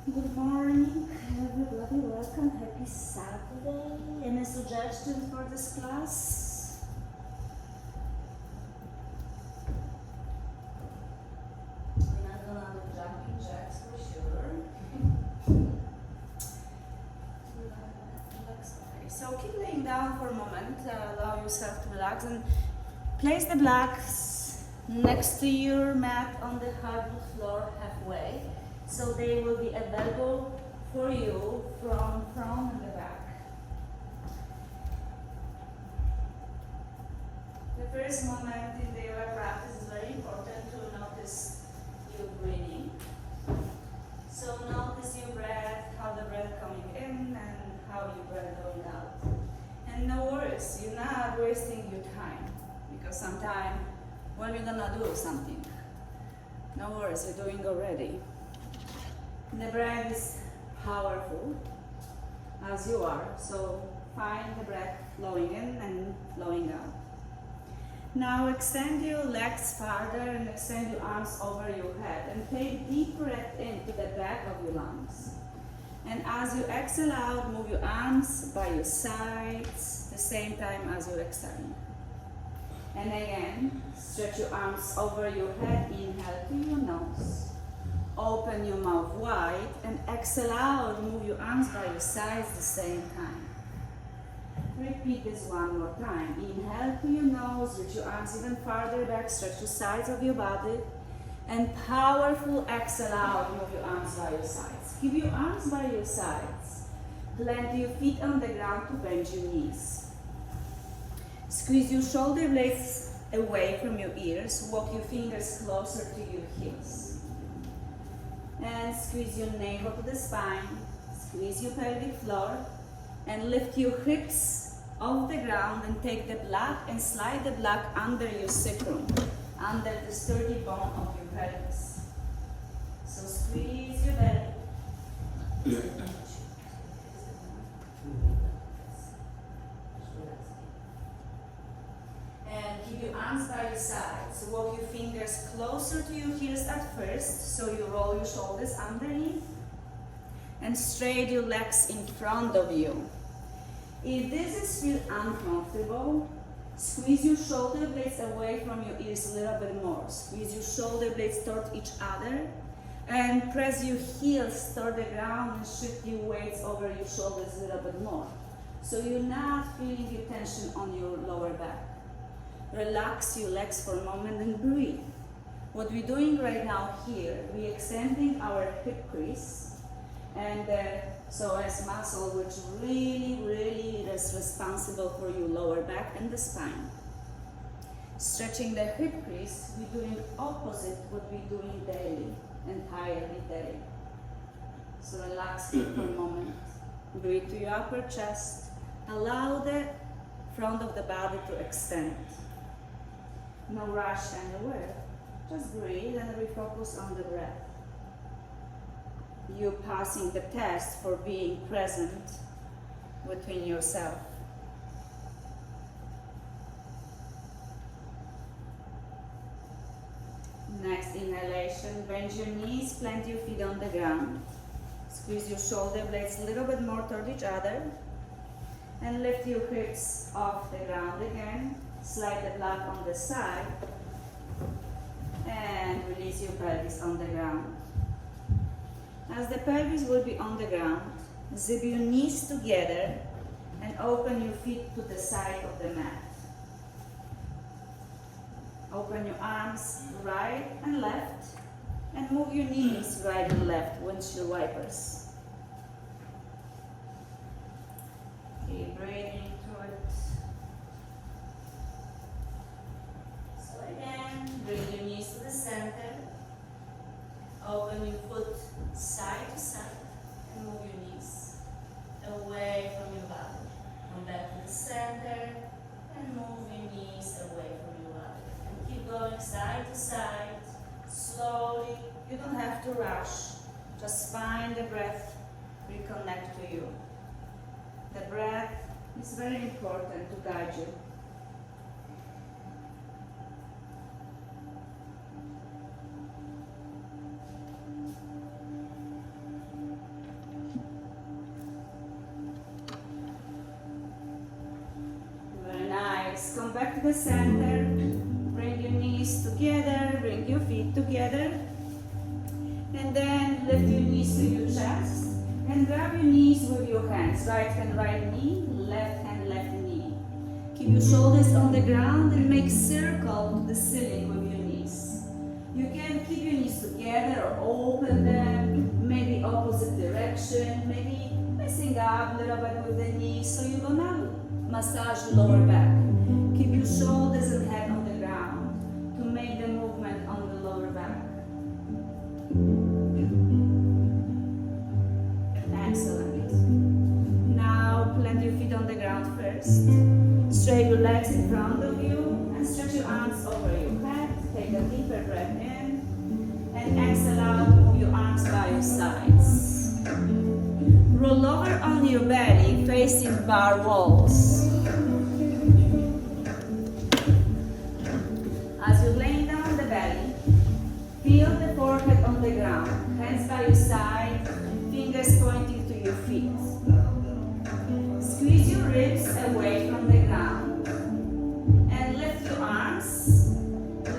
Good morning, everybody. Welcome. Happy Saturday. Any suggestions for this class? We're not gonna do jumping jacks for sure. Relax. Okay. So keep laying down for a moment. Allow yourself to relax and place the blocks next to your mat on the hardwood floor halfway. So they will be available for you from front and the back. The first moment in the yoga practice is very important to notice your breathing. So notice your breath, how the breath coming in and how your breath going out. And no worries, you're not wasting your time because sometime when you're gonna do something, no worries, you're doing already. The breath is powerful as you are, so find the breath flowing in and flowing out. Now extend your legs farther and extend your arms over your head and take deep breath into the back of your lungs. And as you exhale out, move your arms by your sides the same time as you exhale. And again, stretch your arms over your head, inhale to your nose. Open your mouth wide and exhale out, move your arms by your sides the same time. Repeat this one more time. Inhale to your nose, reach your arms even farther back, stretch the sides of your body. And powerful exhale out, move your arms by your sides. Keep your arms by your sides. Plant your feet on the ground to bend your knees. Squeeze your shoulder blades away from your ears. Walk your fingers closer to your heels. And squeeze your navel to the spine, squeeze your pelvic floor, and lift your hips off the ground and take the block and slide the block under your sacrum, under the sturdy bone of your pelvis. So squeeze your belly. And keep your arms by your sides. Walk your fingers closer to your heels at first, so you roll your shoulders underneath. And straight your legs in front of you. If this is feel uncomfortable, squeeze your shoulder blades away from your ears a little bit more. Squeeze your shoulder blades toward each other. And press your heels toward the ground and shift your weights over your shoulders a little bit more. So you're not feeling the tension on your lower back. Relax your legs for a moment and breathe. What we're doing right now here, we're extending our hip crease and psoas muscle, which really is responsible for your lower back and the spine. Stretching the hip crease, we're doing opposite what we're doing daily, entirely daily. So relax here for a moment. Breathe to your upper chest. Allow the front of the body to extend. No rush anywhere. Just breathe and refocus on the breath. You passing the test for being present within yourself. Next inhalation, bend your knees, plant your feet on the ground. Squeeze your shoulder blades a little bit more toward each other. And lift your hips off the ground again. Slide the block on the side and release your pelvis on the ground. As the pelvis will be on the ground, zip your knees together and open your feet to the side of the mat. Open your arms right and left and move your knees right and left, windshield wipers. Keep breathing through it. So again, bring your knees to the center. Open your foot side to side and move your knees away from your body. Come back to the center and move your knees away from your body. And keep going side to side, slowly. You don't have to rush. Just find the breath, reconnect to you. The breath is very important to guide you. the center. Bring your knees together, bring your feet together. And then lift your knees to your chest. And grab your knees with your hands. Right hand, right knee, left hand, left knee. Keep your shoulders on the ground and make circle to the ceiling with your knees. You can keep your knees together or open them, maybe opposite direction, maybe messing up a little bit with the knees. So you're gonna massage your lower back. Keep your shoulders and head on the ground to make the movement on the lower back. Excellent. Now plant your feet on the ground first. Straight your legs in front of you and stretch your arms over your head. Take a deeper breath in and exhale out. Move your arms by your sides. Roll over on your belly facing bar walls. As you're laying down on the belly, feel the forehead on the ground. Hands by your side, fingers pointing to your feet. Squeeze your ribs away from the ground. And lift your arms,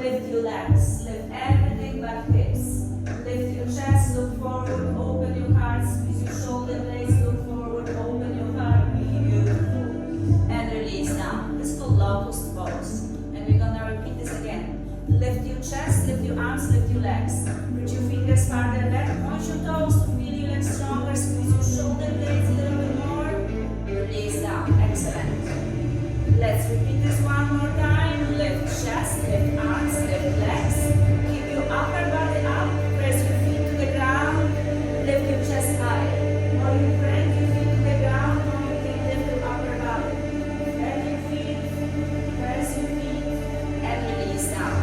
lift your legs, lift everything but hips. Lift your chest, look forward, open your heart, squeeze your shoulder blades, look forward, open your heart, beautiful. And release down. This is called locust pose. And we're gonna repeat this again. Lift your chest, lift your arms, lift your legs. Reach your fingers farther back, point your toes to feel your legs stronger, squeeze your shoulder blades a little bit more. Release down. Excellent. Let's repeat this one more time. Lift chest, lift arms, lift legs. Keep your upper body up. Press your feet to the ground. Lift your chest higher. More you press your feet to the ground, more you can lift your upper body. Bend your feet, press your feet, and release down.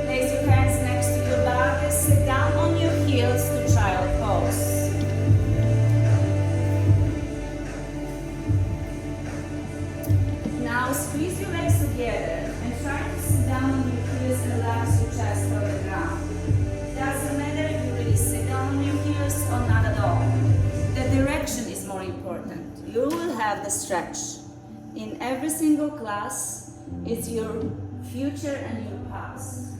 Place your hands next to your body. Sit down on your heels to child pose. Now squeeze your legs together and try to sit down on your heels and relax your chest on the ground. Doesn't matter if you really sit down on your heels or not at all. The direction is more important. You will have the stretch. In every single class, it's your future and your past.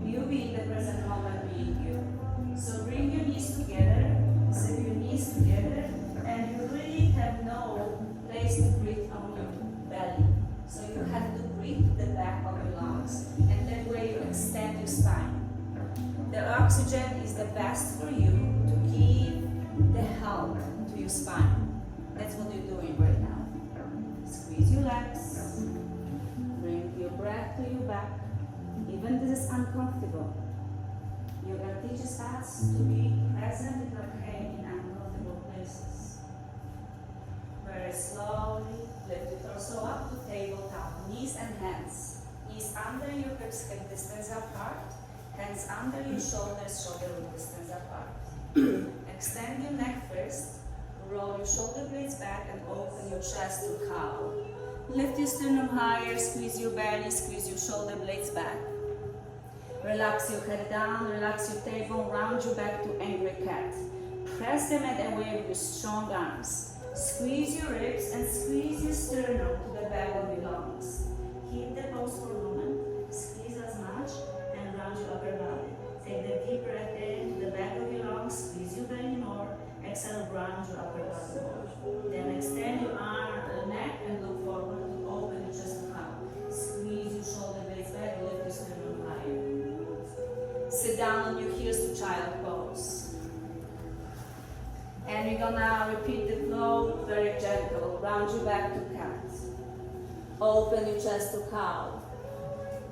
You be in the present moment being you. So bring your knees together, sit your knees together, and you really have no place to breathe on your belly. So you have to breathe the back of your lungs, and that way you extend your spine. The oxygen is the best for you to give the help to your spine. That's what you're doing right now. Squeeze your legs, bring your breath to your back. Even this is uncomfortable. Yoga teaches us to be present and okay in uncomfortable places. Very slowly, lift your torso up to tabletop, knees and hands. Knees under your hips, hip distance apart. Hands under your shoulders, shoulder width distance apart. Extend your neck first. Roll your shoulder blades back and open your chest to cow. Lift your sternum higher, squeeze your belly, squeeze your shoulder blades back. Relax your head down, relax your tailbone, round your back to angry cat. Press the mat away with your strong arms. Squeeze your ribs and squeeze your sternum to the back of your lungs. Keep the pose for a moment. Squeeze as much and round your upper body. Take the deep breath in to the back of your lungs. Squeeze your belly more. Exhale, round your upper body more. Then extend your arm, neck, and look forward to open your chest and out. Squeeze your shoulder blades back. Lift your sternum higher. Sit down on your heels to child pose. And we're gonna repeat the flow very gentle. Round your back to cat. Open your chest to cow.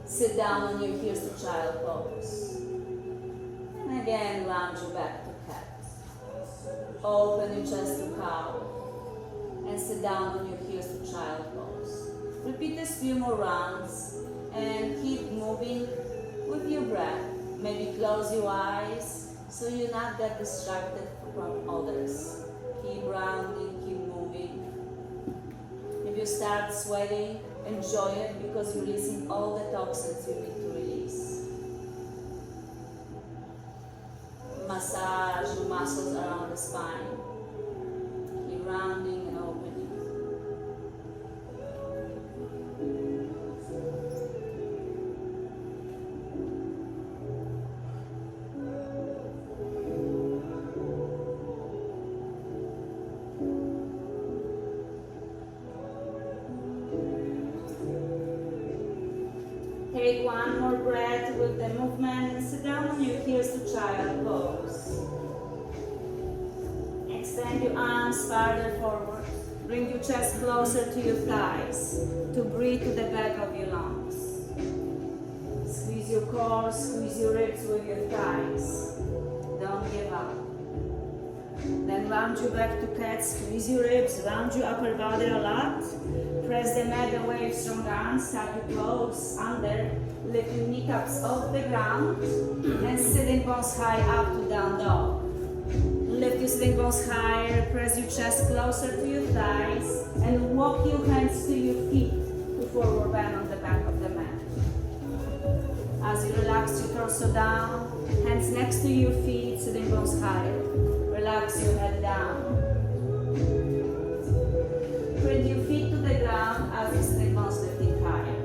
Sit down on your heels to child pose. And again, round your back to cat. Open your chest to cow. And sit down on your heels to child pose. Repeat this few more rounds and keep moving with your breath. Maybe close your eyes so you're not get distracted from others. Keep rounding, keep moving. If you start sweating, enjoy it because you're releasing all the toxins you need to release. Massage your muscles around the spine. Keep rounding and opening. Take one more breath with the movement and sit down on your heels to child pose. Extend your arms farther forward. Bring your chest closer to your thighs to breathe to the back of your lungs. Squeeze your core, squeeze your ribs with your thighs. Don't give up. Then round your back to cat, squeeze your ribs, round your upper body a lot. Press the mat away with strong arms, tap your clothes under, lift your kneecaps off the ground, and sitting bones high up to down dog. Lift your sitting bones higher, press your chest closer to your thighs, and walk your hands to your feet to forward bend on the back of the mat. As you relax your torso down, hands next to your feet, sitting bones higher. Relax your head down. Bring your feet to the ground as your sitting bones lifting higher.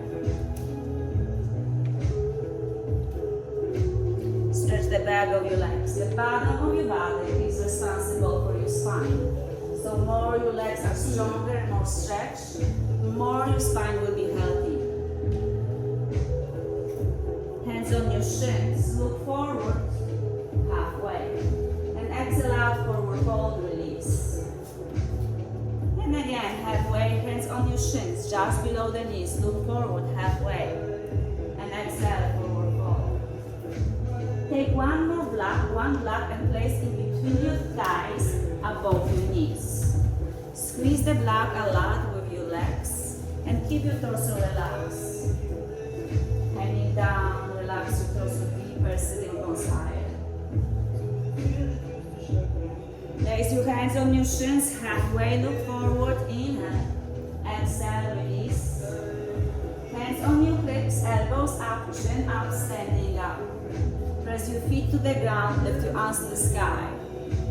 Stretch the back of your legs. The bottom of your body is responsible for your spine. So more your legs are stronger and more stretched, more your spine will be healthy. Hands on your shins, look forward, halfway. And exhale out, forward fold, release. And again, halfway, hands on your shins, just below the knees, look forward, halfway. And exhale, forward fold. Take one more block and place in between your thighs, above your knees. Squeeze the block a lot with your legs and keep your torso relaxed. Hanging down, relax your torso deeper, sitting bones higher. Place your hands on your shins, halfway, look forward, inhale, exhale, release. Hands on your hips, elbows up, chin up, standing up. Press your feet to the ground, lift your arms to the sky.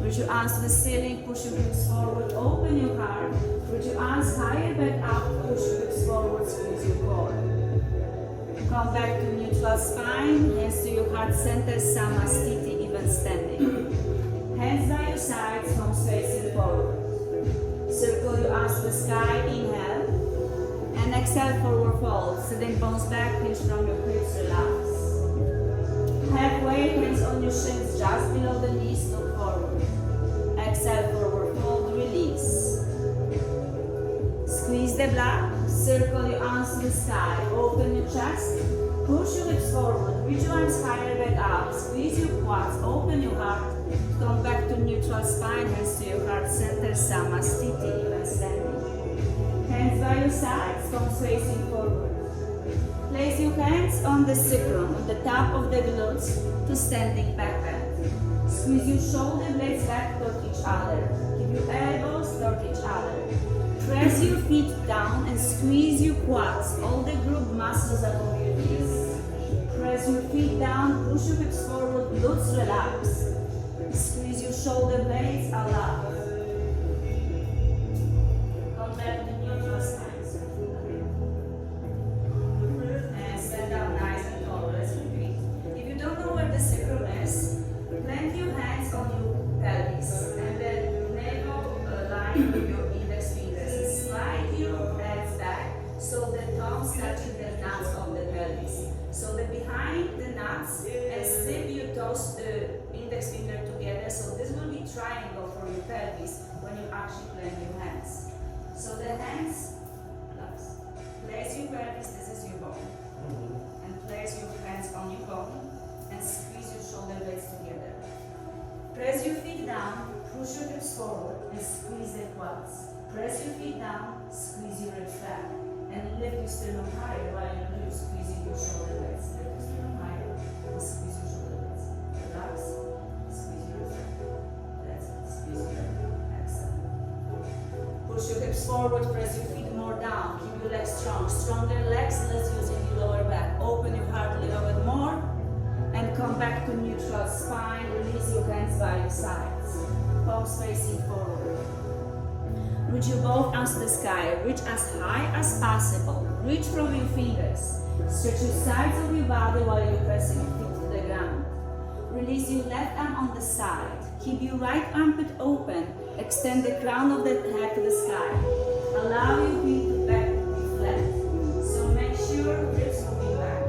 Reach your arms to the ceiling, push your hips forward, open your heart. Reach your arms higher, back up, push your hips forward, squeeze your core. Come back to neutral spine, hands to your heart center, Samastiti, even standing. Hands by your sides, palms facing forward. Circle your arms to the sky, inhale. And exhale, forward fold. Sitting bones back, pinch from your hips, relax. Halfway, hands on your shins, just below the knees, look forward. Exhale, forward fold, release. Squeeze the block, circle your arms to the sky, open your chest, push your hips forward, reach your arms higher, back up, squeeze your quads, open your heart, come back to neutral spine, hands to your heart center, Samastiti, even standing. Hands by your sides, palms facing forward. Place your hands on the sacrum, on the top of the glutes, to standing back bend. Squeeze your shoulder blades back toward each other. Keep your elbows toward each other. Press your feet down and squeeze your quads, all the group muscles above your knees. Press your feet down, push your hips forward, glutes relax. Squeeze your shoulder blades a lot. Come back to neutral spine. And stand up nice and tall. Let's repeat. If you don't know where the sacrum is, plant your hands on your pelvis and then navel line with your index fingers and slide your hands back so the thumbs touching the nuts of the pelvis. So that behind the nuts and slip your toes, index finger together. So this will be triangle for your pelvis when you actually plant your hands. So the hands, place your pelvis, this is your bone. And place your hands on your bone and squeeze your shoulder blades together. Press your feet down, push your hips forward and squeeze the quads. Press your feet down, squeeze your ribs back. And lift your sternum higher while you're squeezing your shoulder blades. Lift your sternum higher and squeeze your shoulder blades. Relax, squeeze your ribs back. That's it, squeeze your ribs. Exhale. Push your hips forward, press your feet more down. Keep your legs strong. Stronger legs, less using your lower back. Open your heart a little bit more. And come back to neutral spine. Release your hands by your sides. Palms facing forward. Reach your both arms to the sky. Reach as high as possible. Reach from your fingers. Stretch your sides of your body while you're pressing your feet to the ground. Release your left arm on the side. Keep your right armpit open. Extend the crown of the head to the sky. Allow your feet to back to be flat. So make sure ribs moving back.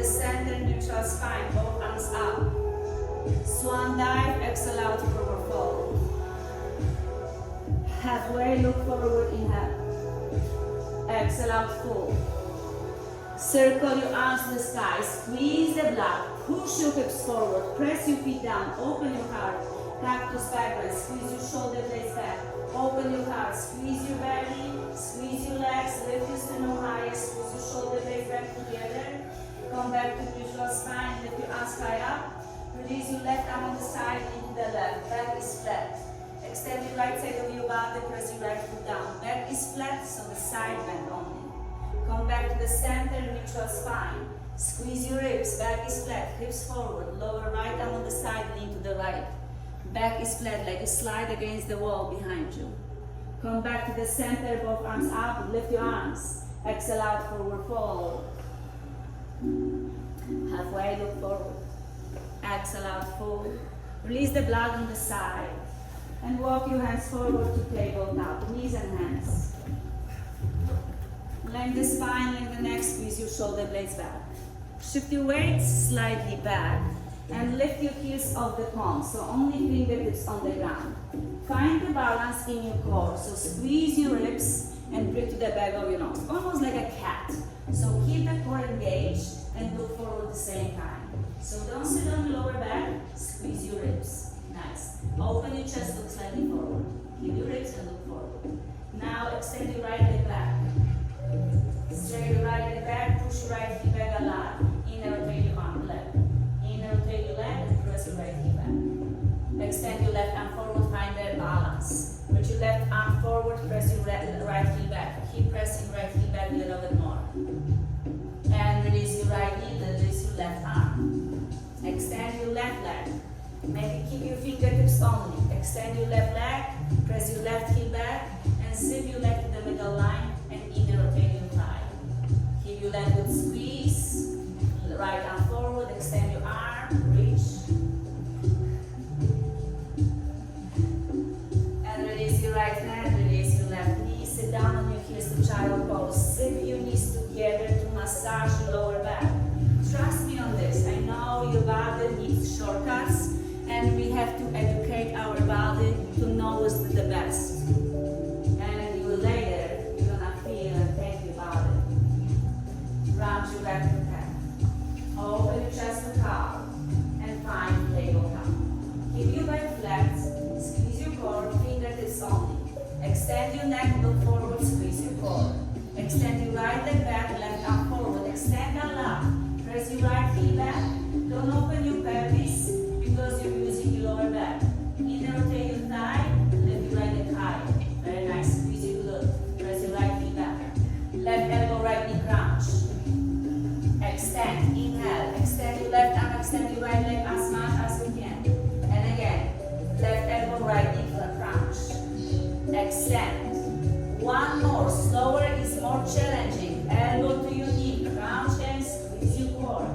center, neutral spine, both arms up. Swan dive, exhale out, forward fold. Halfway, look forward, inhale. Exhale out, full. Circle your arms to the sky, squeeze the blood, push your hips forward, press your feet down, open your heart, cactus backwards, squeeze your shoulder blades back, open your heart, squeeze your belly, squeeze your legs, lift your sternum higher, squeeze your shoulder blades back together, come back to neutral spine, lift your arms high up, release your left arm on the side into the left, back is flat. Extend your right side of your body, press your right foot down, back is flat, so the side bend only. Come back to the center, neutral spine. Squeeze your ribs, back is flat, hips forward, lower right arm on the side, lean to the right. Back is flat, like you slide against the wall behind you. Come back to the center, both arms up, lift your arms. Exhale out, forward fold. Halfway, look forward. Exhale out, fold. Release the blood on the side. And walk your hands forward to tabletop, knees and hands. Lengthen the spine, lengthen the neck, squeeze your shoulder blades back. Shift your weight slightly back and lift your heels off the palms, so only fingertips on the ground. Find the balance in your core, so squeeze your ribs and breathe to the back of your nose, almost like a cat. So keep the core engaged and look forward at the same time. So don't sit on your lower back, squeeze your ribs. Nice. Open your chest, look slightly forward. Keep your ribs and look forward. Now extend your right leg back. Straight your right leg back, push your right heel back a lot. Inner rotate your arm left. Inner rotate your leg and press your right heel back. Extend your left arm forward, find that balance. Put your left arm forward, press your right heel back. Keep pressing right heel back a little bit more. And release your right knee, release your left arm. Extend your left leg. Maybe keep your fingertips only. Extend your left leg, press your left heel back, and zip your leg to the middle line and inner rotate your thigh. Keep your leg good squeeze. Right arm forward, extend your arm, reach. And release your right hand, release your left knee. Sit down on your heels to child pose. Zip your knees together to massage your lower back. Trust me on this. I know your body needs shortcuts. And we have to educate our body to know what's the best. And you will later, you're gonna feel and thank your body. Round your back to head. Open your chest to cow. And find tabletop. Keep your back flat. Squeeze your core, fingertips only. Extend your neck, look forward, squeeze your core. Extend your right leg back, left arm forward. Extend a lot. Press your right heel back. Don't open your pelvis, because you're using your lower back. Inner rotate your thigh, lift your right leg high. Very nice, squeeze your glute. Press your right knee back. Left elbow, right knee crunch. Extend, inhale. Extend your left arm, extend your right leg as much as you can. And again, left elbow, right knee crunch. Extend. One more, slower is more challenging. Elbow to your knee, crunch and squeeze your core.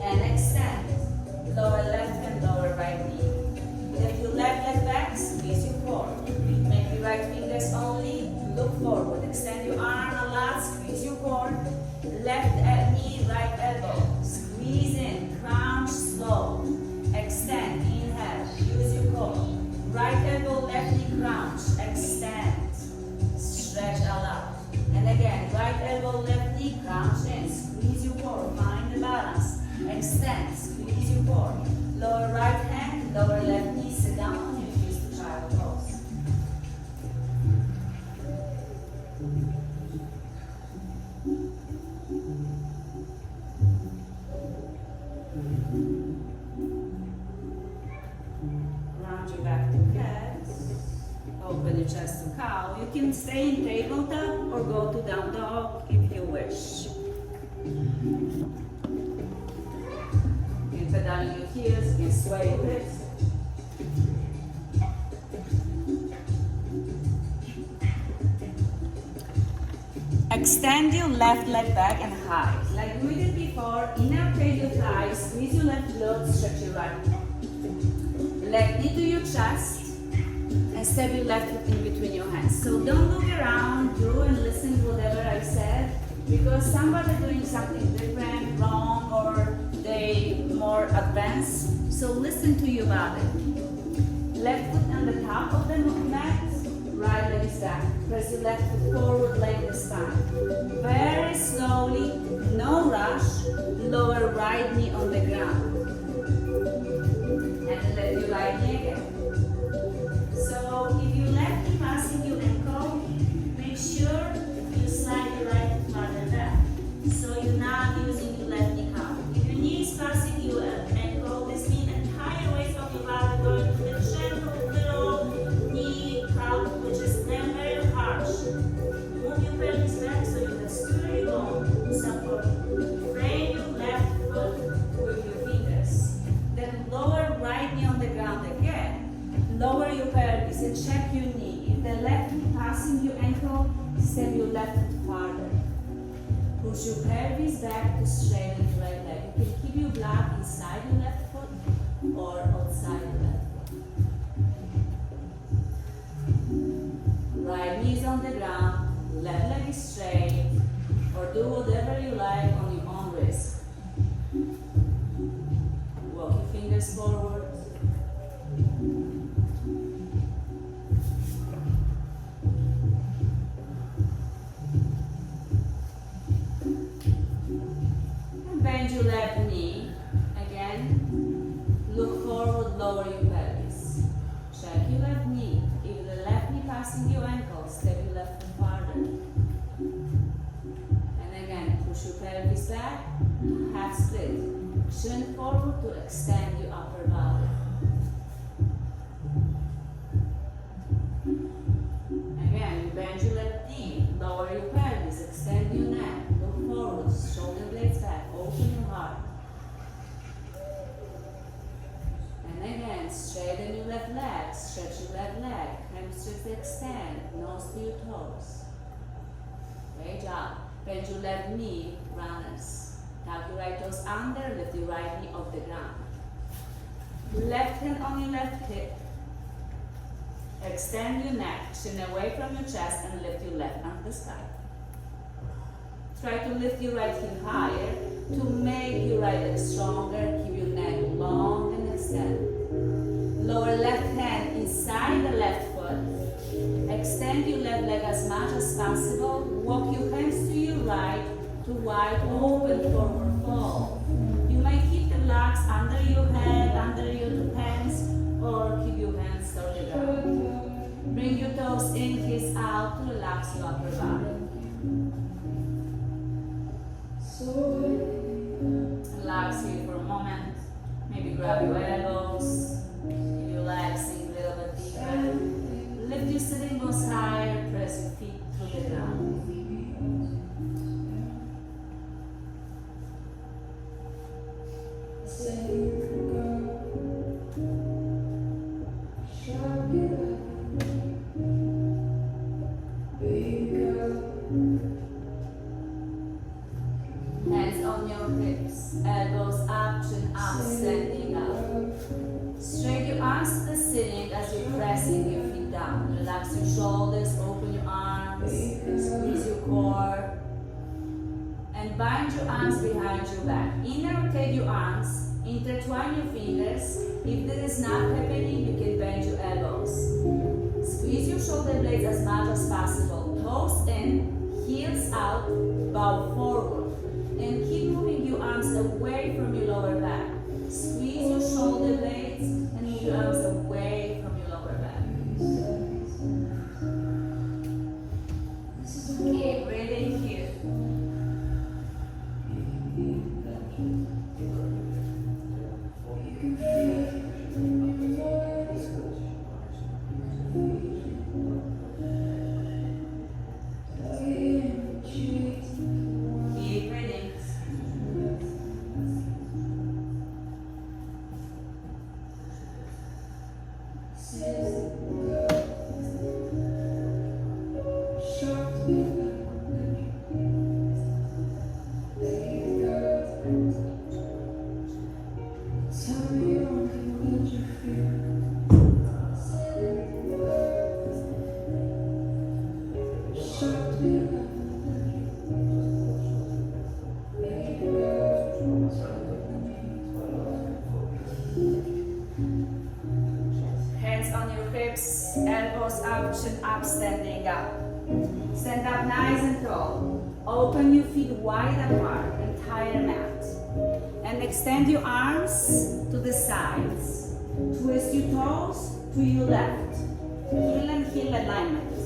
And extend. Lower left and lower right knee. Lift your left leg back, squeeze your core. Make your right fingers only, look forward. Extend your arm a lot, squeeze your core. Left knee, right elbow. Squeeze in, crunch slow. Extend, inhale, use your core. Right elbow, left knee, crunch. Extend, stretch a lot. And again, right elbow, left knee, crunch in. Squeeze your core, find the balance. Extend, squeeze your core. Lower right hand, lower left knee, sit down on your heels to child pose. Round your back to cat. Open your chest to cow. You can stay in tabletop or go to down dog if you wish. Put down your heels, you can sway your hips. Extend your left leg back and high. Like we did before, inner rotate your thighs, squeeze your left glute, stretch your right. Leg knee to your chest, and step your left foot in between your hands. So don't look around, do and listen to whatever I said, because somebody doing something different, wrong, or more advanced, so listen to your body. Left foot on the top of the mat, right leg is back. Press your left foot forward, leg the spine. Very slowly, no rush, lower right knee on the ground. And let your right knee again. So if you left knee passing your ankle, make sure you slide your right foot farther back. So you're not using your left knee cup. If your knee is passing your ankle, this means entire weight of your body going to the gentle little knee cup, which is then very harsh. Move your pelvis back so you have sturdy bone support. Frame your left foot with your fingers. Then lower right knee on the ground again. Lower your pelvis and check your knee. If the left knee passing your ankle, step your left foot farther. Push your pelvis back to straighten your right leg. You can keep your block inside your left foot or outside your left foot. Right knee is on the ground, left leg is straight, or do whatever you like on your own risk. Walk your fingers forward. Bend your left knee. Again, look forward, lower your pelvis. Check your left knee. If the left knee passing your ankle, step your left foot farther. And again, push your pelvis back, half split. Chin forward to extend your upper body. Again, bend your left knee, lower your pelvis, extend your neck, look forward, shoulder blades back, open your heart. And again, straighten your left leg, stretch your left leg, hamstrings extend, nose to your toes. Great job. Bend your left knee, runners. Tuck your right toes under, lift your right knee off the ground. Left hand on your left hip. Extend your neck, chin away from your chest, and lift your left arm to the sky. Try to lift your right heel higher to make your right leg stronger. Keep your neck long and extend. Lower left hand inside the left foot. Extend your left leg as much as possible. Walk your hands to your right to wide open forward fold. You may keep the blocks under your head, under your two hands, or keep your hands on the ground. Bring your toes in, heels out to relax your upper body. Relax here for a moment. Maybe grab your elbows. If you like, sink a little bit deeper. Lift your sitting bones higher. Press your feet to the ground. Hands on your hips, elbows up, chin up, standing up. Straight your arms to the ceiling as you're pressing your feet down. Relax your shoulders, open your arms, squeeze your core, and bind your arms behind your back. Rotate your arms, intertwine your fingers. If this is not happening, you can bend your elbows. Squeeze your shoulder blades as much as possible. Toes in, heels out, bow forward. And keep moving your arms away from your lower back. Squeeze your shoulder blades and move your arms away from your lower back. Keep breathing here. Keep up, standing up. Stand up nice and tall. Open your feet wide apart, entire mat. And extend your arms to the sides. Twist your toes to your left. Heel and heel alignment.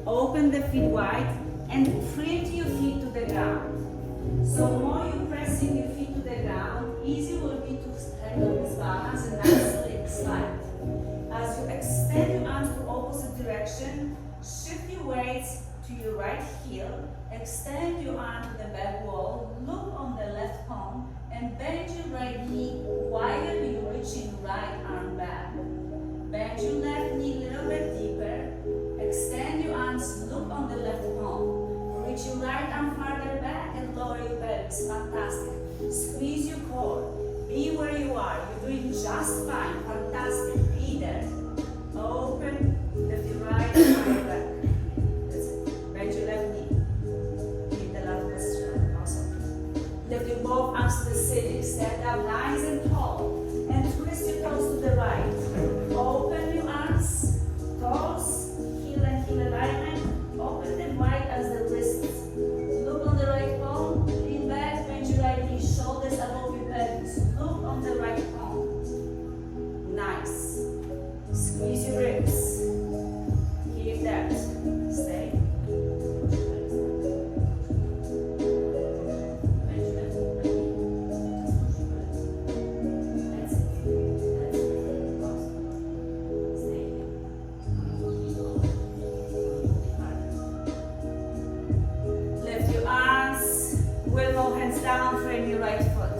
Open the feet wide and print your feet to the ground. So more you pressing your feet to the ground, easier will be to handle this balance and nicely slide. As you extend your arms to opposite direction, shift your weights to your right heel, extend your arm to the back wall, look on the left palm, and bend your right knee while you reach your right arm back. Bend your left knee a little bit deeper, extend your arms, look on the left palm, reach your right arm farther back and lower your pelvis. Fantastic. Squeeze your core. Be where you are. You're doing just fine. Fantastic. Be there. Open. Lift your right arm back. That's it. Bend your left knee. Keep the left posture. Awesome. Lift your both arms to the ceiling. Stand up nice and tall. And twist your toes to the right. Open your arms. Toes. Heel and heel alignment. Open them wide as the wrists. Look on the right palm. Lean back. Bend your right knee. Shoulders above your pelvis. Look on the right palm. Nice. Squeeze your ribs. Keep that. Stay. Down, frame your right foot.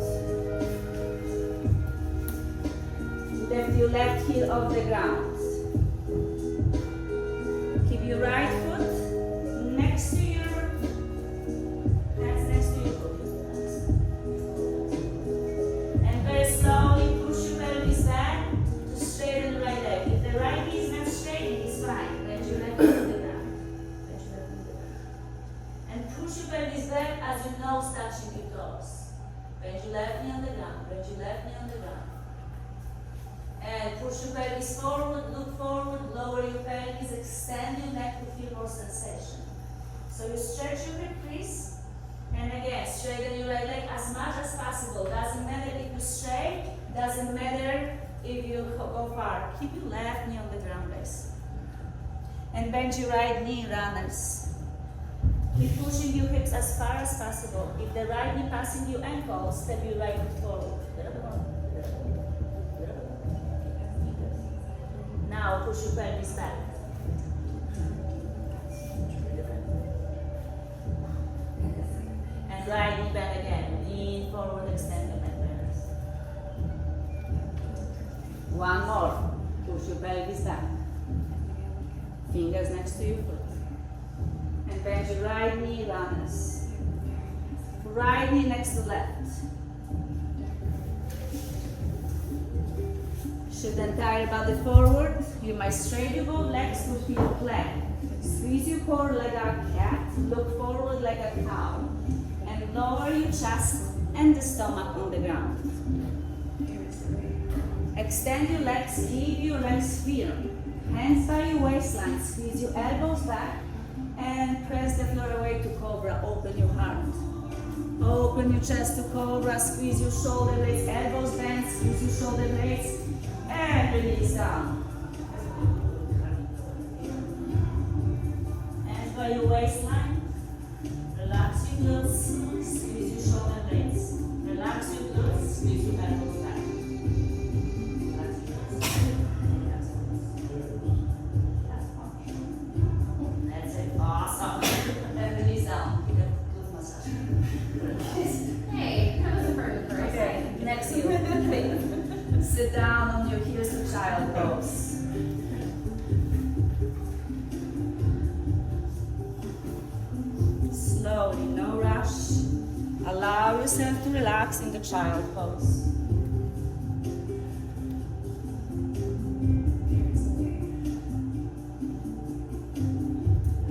Lift your left heel off the ground. Keep your right foot next to your hands, next to your foot. And very slowly push your pelvis back to straighten the right leg. If the right knee is not straight, it is fine. Bend your left knee to the ground. Bend your left knee to the ground. And push your pelvis back as your nose touching your toes. Bend your left knee on the ground. Bend your left knee on the ground. And push your pelvis forward, look forward, lower your pelvis, extend your neck to feel more sensation. So you stretch your hip crease, and again, straighten your right leg as much as possible. Doesn't matter if you're straight, doesn't matter if you go far. Keep your left knee on the ground, guys. And bend your right knee, runners. Keep pushing your hips as far as possible. If the right knee passing your ankle, step your right foot forward. Now push your pelvis back. And right knee back again. Lean forward, extend your neck. One more. Push your pelvis back. Fingers next to your foot. And bend your right knee, runners. Right knee next to left. Shift the entire body forward. You might straighten your both legs to feel plank. Squeeze your core like a cat. Look forward like a cow. And lower your chest and the stomach on the ground. Extend your legs. Keep your legs firm. Hands by your waistline. Squeeze your elbows back. And press the floor away to cobra. Open your heart. Open your chest to cobra. Squeeze your shoulder blades. Elbows bent. Squeeze your shoulder blades. And release down. Hands by your waistline. Relax your glutes. Squeeze your shoulder blades. Relax your glutes. Squeeze your elbows back. Relax your glutes. That's it. Awesome. And release down. Glute massage. Hey, that was a perfect first. Okay, next you. Sit down on your heels to child pose. Slowly, no rush. Allow yourself to relax in the child pose.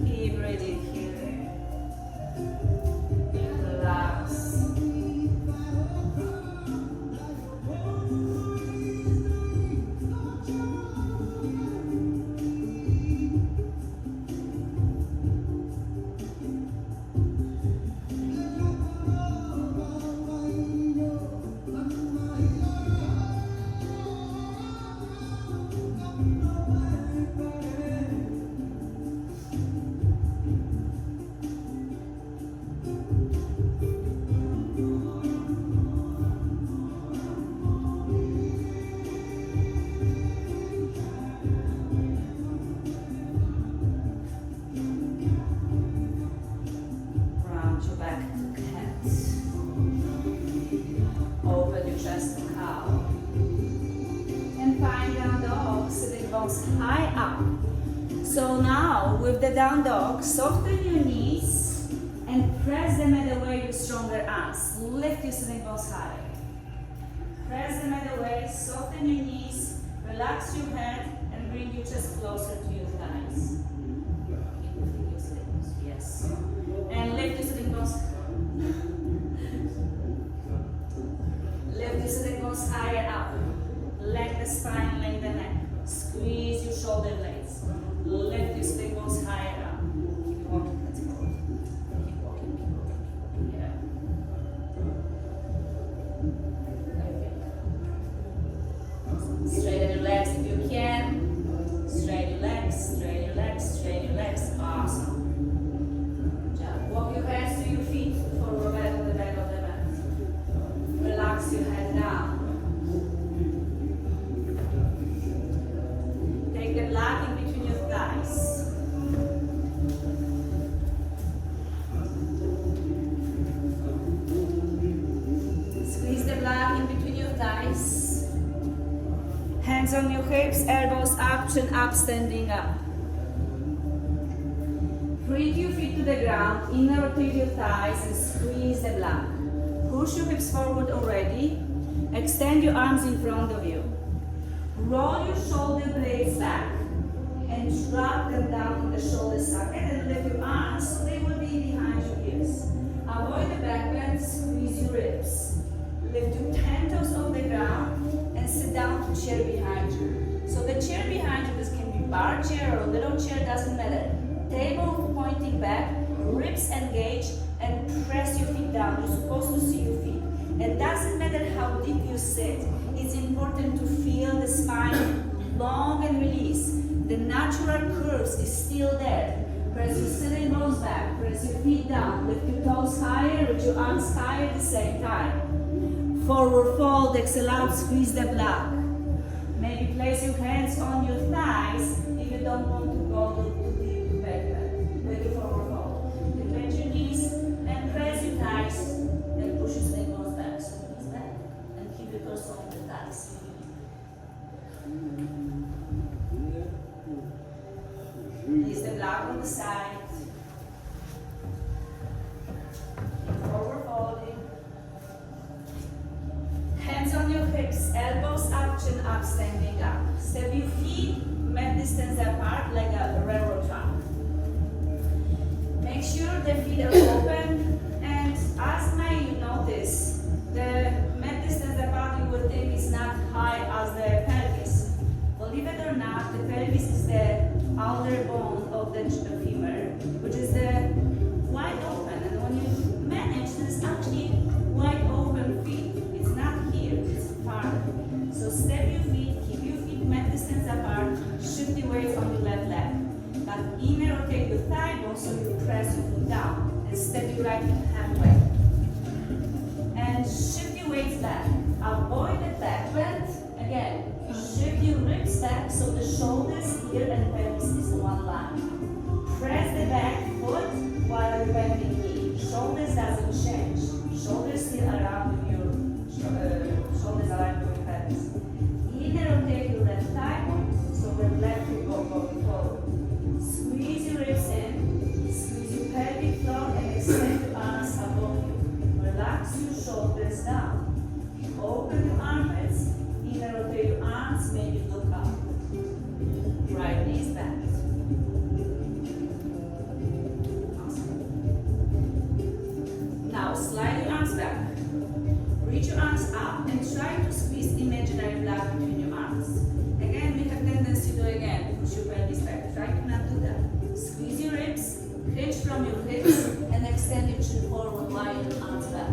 Keep breathing here. Relax. bones high up. So now, with the down dog, soften your knees and press them at the way with stronger arms. Lift your sitting bones high. Press them at the way, soften your knees, relax your head, and bring your chest closer to your thighs. Keep lifting your sitting bones, yes. And lift your sitting bones. Lift your sitting bones higher up. Lengthen the spine, lengthen the neck. Squeeze your shoulder blades. Lift your sitting bones higher up. Keep walking, let's go. Keep walking, keep walking, keep walking. Yeah. Straighten your legs if you can. Straighten your legs, straighten your legs, straighten your legs. Awesome. Good job. Walk your hands to your feet. Forward bend on the back of the mat. Relax your head down. Take the block in between your thighs. Squeeze the block in between your thighs. Hands on your hips, elbows up, chin up, standing up. Bring your feet to the ground, inner rotate your thighs and squeeze the block. Push your hips forward already. Extend your arms in front of you. Roll your shoulder blades back and drop them down in the shoulder socket and lift your arms so they will be behind your ears. Avoid the back bend, squeeze your ribs. Lift your 10 toes off the ground and sit down to chair behind you. So the chair behind you, this can be bar chair or a little chair, doesn't matter. Table pointing back, ribs engage, and press your feet down. You're supposed to see your feet. It doesn't matter how deep you sit. It's important to feel the spine long and release. The natural curves is still there. Press your sitting bones back. Press your feet down. Lift your toes higher. Reach your arms higher at the same time. Forward fold. Exhale out. Squeeze the block. Maybe place your hands on your thighs if you don't want to go too deep to back bend. With your forward fold. You bend your knees and press your thighs. Then push your sitting bones back. So knees back and keep your torso on the thighs. Release the block on the side. Forward folding. Hands on your hips, elbows up, chin up, standing up. Step your feet mat distance apart like a railroad track. Make sure the feet are open, and as may you notice, the mat distance apart you would think is not high as the pelvis. Believe it or not, the pelvis is the outer bone of the femur, which is the wide open. And when you manage, there's actually wide open feet. It's not here, it's far. So step your feet, keep your feet mat distance apart, shift the weight on your left leg. But inner rotate your thigh bone so you press your foot down. And step your right foot halfway. And shift your weights back. Avoid the back bend. Again, shift your ribs back so the shoulders here and pelvis is one line. Press the back foot while you're bending knee. Shoulders doesn't change. Shoulders still around your shoulders around your pelvis. Inner rotate your left thigh bone so the left hip bone going forward. Squeeze your ribs in. Squeeze your pelvic floor and extend your arms above you. Relax your shoulders down. Open your armpits. Inner rotate your arms, maybe look up. Right knees back. Awesome. Now slide your arms back. Reach your arms up and try to squeeze imaginary block between your arms. Again, we have tendency to push your pelvis back. Try to not do that. Squeeze your ribs, hinge from your hips, and extend your chin forward, widen your arms back.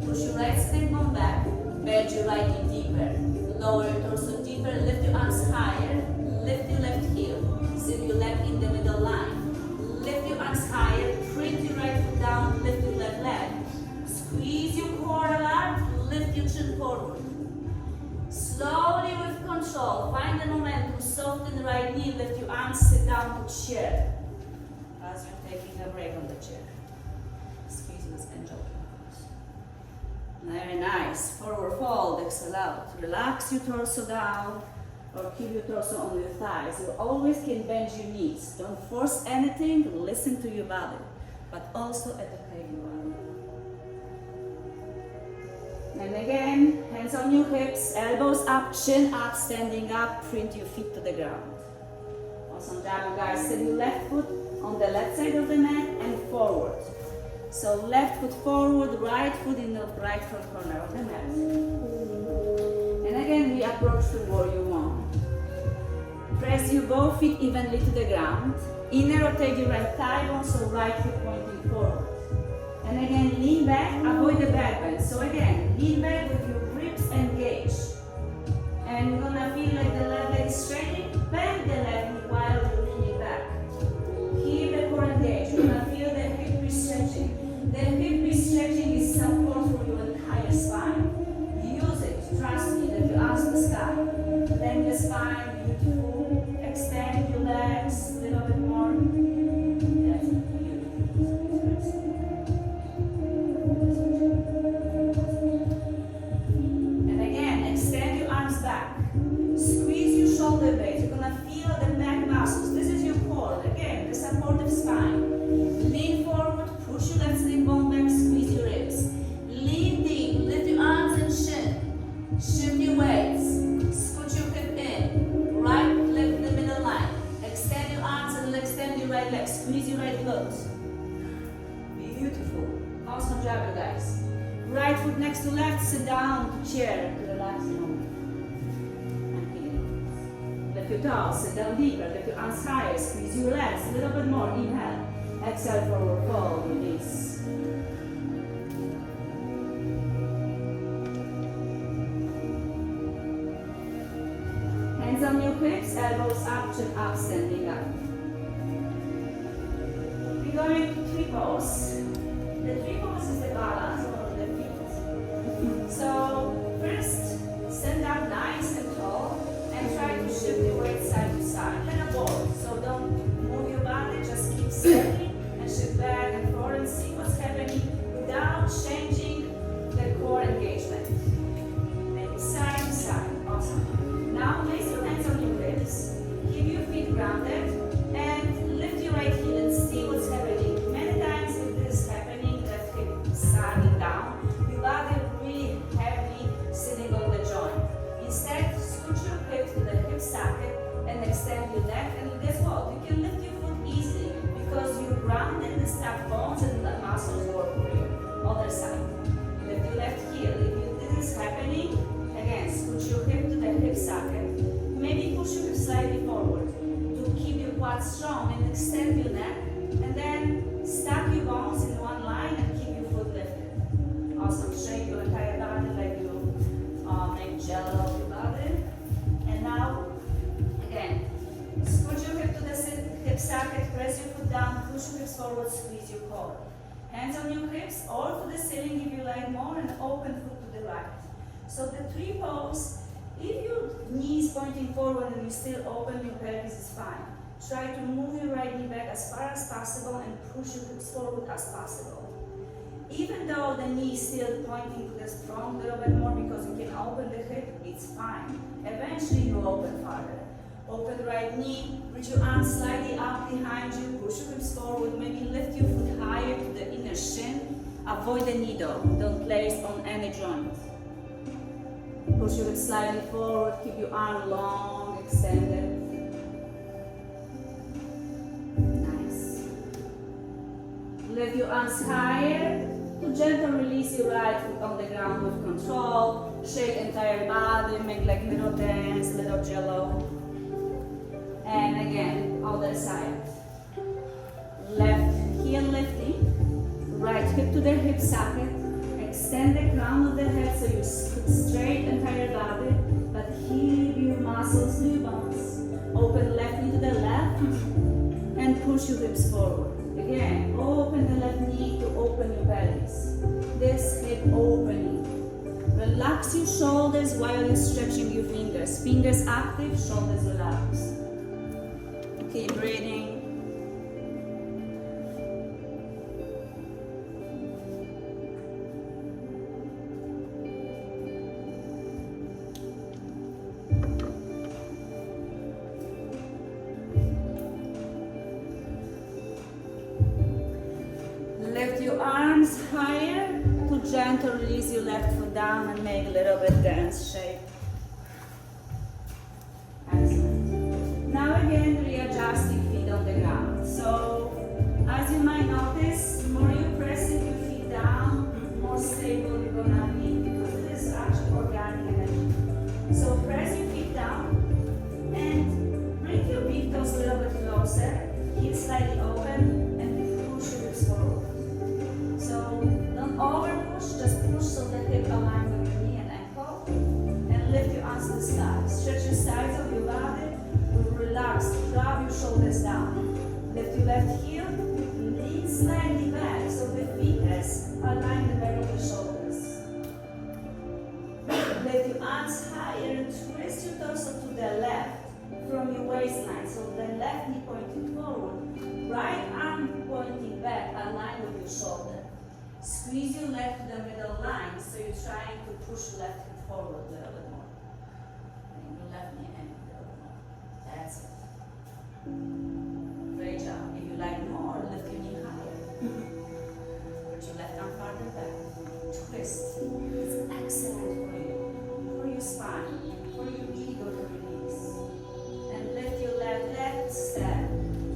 Push your right shin bone back, bend your right knee deeper. Lower your torso deeper, lift your arms higher, lift your left heel, sit your left in the middle line. Lift your arms higher, print your right foot down, lift your left leg. Squeeze your core a lot, lift your chin forward. Slowly with control, find the momentum, soften the right knee, lift your arms, sit down to chair. As you're taking a break on the chair. Squeeze this and jogging. Very nice. Forward fold, exhale out. Relax your torso down. or keep your torso on your thighs. You always can bend your knees. Don't force anything, listen to your body, but also educate your body. And again, hands on your hips, elbows up, chin up, standing up, print your feet to the ground. Awesome job, you guys. Set your left foot on the left side of the mat and forward. So left foot forward, right foot in the right front corner of the mat. And again, we approach to warrior one. Press your both feet evenly to the ground. Inner rotate your right thigh bone, so right foot pointing forward. And again, lean back, avoid the back bend. So again, lean back with your ribs engaged. And you're gonna feel like the left leg is straining. Bend the left knee while you're leaning back. Keep the core engaged. You're gonna feel the hip re-stretching. The hip re-stretching is support for your entire spine. Use it. Trust me that you ask the sky. Bend the spine, beautiful. Extend your legs a little bit more. That's beautiful. And again, extend your arms back. Squeeze your shoulder blades. You're gonna feel the back muscles. This is your core. Again, the supportive spine. Lean forward, push your left sling bone back, squeeze your ribs. Lean deep, lift your arms and chin. Shift your weights. Scoot your hip in. Right leg in the middle line. Extend your arms and extend your right leg. Squeeze your right glutes. Beautiful. Awesome job, you guys. Right foot next to left, sit down to chair to relax a moment. Lift your toes, sit down deeper, lift your arms higher, squeeze your legs a little bit more. Inhale. Exhale, forward fold, release. Hands on your hips, elbows up, chin up, standing up. We're going to three pose. The three pose is the balance of the feet. So first, stand up nice and tall and try to shift your weight side to side. Like a ball. So don't move your body, just keep steady and shift back and forward and see what's happening without changing the core engagement. Maybe side to side. Awesome. Now place your hands on your hips. Keep your feet grounded and lift your right heel and see what's happening. Many times if this is happening, left hip sagging down, your body really heavy sitting on the joint. Instead, scoot your hips to the hip socket and extend your neck, and guess what? You can lift your foot easily because you're grounded the stuck bones and the muscles work for you. Other side. Lift your left heel. If this is happening, again, scoot your hip to the hip socket. Maybe push your hip slightly forward to keep your quads strong and extend your neck, and then stack your bones in one line and keep your foot lifted. Awesome. Shake your entire body like you make jello of your body. And now, again, scoot your hip to the hip socket, press your foot down, push your hips forward, squeeze your core. Hands on your hips or to the ceiling if you like more, and open foot to the right. So the three pose, if your knees pointing forward and you still open your pelvis, is fine. Try to move your right knee back as far as possible and push your hips forward as possible. Even though the knee is still pointing to the front a little bit more because you can open the hip, it's fine. Eventually you open farther. Open the right knee, reach your arms slightly up behind you, push your hips forward, maybe lift your foot higher to the inner shin. Avoid the needle, don't place on any joint. Push your hips slightly forward, keep your arm long, extended. Nice. Lift your arms higher. To gently release your right foot on the ground with control. Shake entire body, make like little dance, little jello. And again, other side. Left heel lifting, right hip to the hip socket. Extend the crown of the head so you straight entire body, but keep your muscles to your bones. Open left knee to the left and push your hips forward. Again, open the left knee to open your pelvis. This hip opening. Relax your shoulders while you're stretching your fingers. Fingers active, shoulders relaxed. Keep breathing. arms higher to gentle release your left foot down and make a little bit dance shape. Excellent. Now again, readjust your feet on the ground. So, as you might notice, the more you pressing your feet down, more stable you're gonna be because it is actually organic energy. So press your feet down and bring your big toes a little bit closer, heels slightly open, and push your hips forward. So don't over push, just push so the hip aligns with your knee and ankle, and lift your arms to the sky. Stretch your sides of your body, relax, drop your shoulders down. Lift your left heel, lean slightly back so the fingers align the back of your shoulders. Lift your arms higher and twist your torso to the left from your waistline. So the left knee pointing forward, right arm pointing back, align with your shoulder. Squeeze your left to the middle line so you're trying to push your left hip forward a little bit more. And your left knee in a little bit more. That's it. Great job. If you like more, lift your knee higher. Put your left arm farther back. Twist. It's excellent for you, for your spine, for your ego to release. And lift your left leg, step,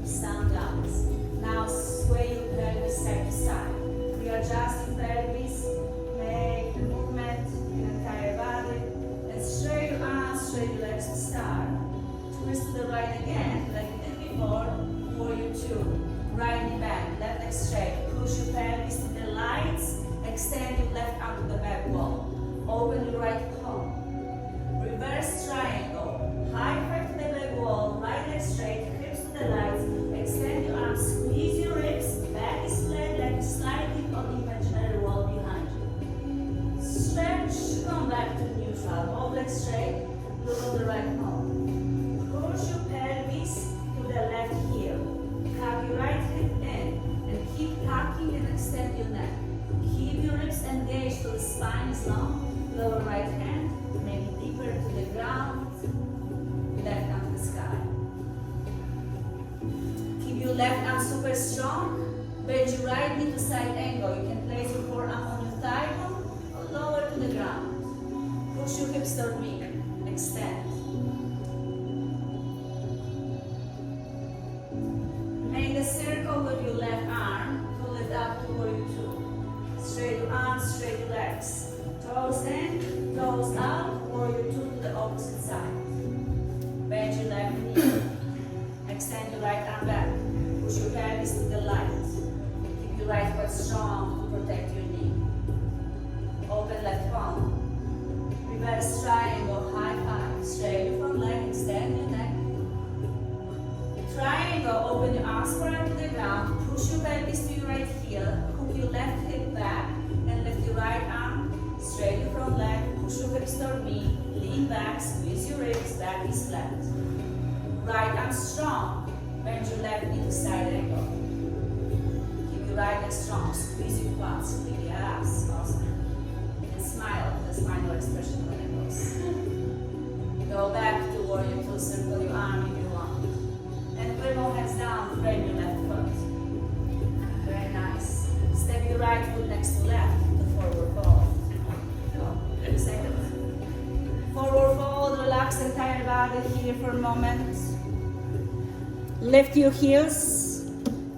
sound downs. Now sway your pelvis side to side. Readjust your pelvis, make the movement in the entire body, and straight your arms, straight your legs to start. Twist to the right again, like you did before. Warrior two. Right knee back, left leg straight. Push your pelvis to the lights. Extend your left arm to the back wall. Open your right palm. Reverse triangle. High five to the back wall. Right leg straight. Hips to the lights. Extend your arms. Squeeze your ribs. Back is flat. Leg slightly on the imaginary wall behind you. Stretch. Come back to neutral. Both legs straight. Look on the right palm. Push your pelvis to the left heel. Have your right hip in and keep tucking and extend your neck. Keep your ribs engaged so the spine is long. Lower right hand, maybe deeper to the ground. Left arm to the sky. Keep your left arm super strong. Bend your right knee to side angle. You can place your forearm on your thigh bone or lower to the ground. Push your hips toward me. Extend. Make a circle with your left arm. Pull it up to warrior two. Straight your arms, straight your legs. Toes in, toes out, warrior two to the opposite side. Bend your left knee. Extend your right arm back. Push your pelvis to the light. Keep your right foot strong to protect your knee. Open left palm. Reverse triangle, high five. Straight your front leg, extend your neck. Triangle, open your arms forward to the ground, push your pelvis to your right heel, hook your left hip back, and lift your right arm, straight your front leg, push your hips toward me, lean back, squeeze your ribs, back is flat. Right arm strong, bend your left knee to side angle. Keep your right leg strong, squeeze your quads, yes, awesome. And smile, the smile expression when it goes. Go back to warrior two, circle your arm if you want. And bring both hands down, frame your left foot. Very nice. Step your right foot next to left, the forward fold. Go, 2 seconds. Forward fold, relax the entire body here for a moment. Lift your heels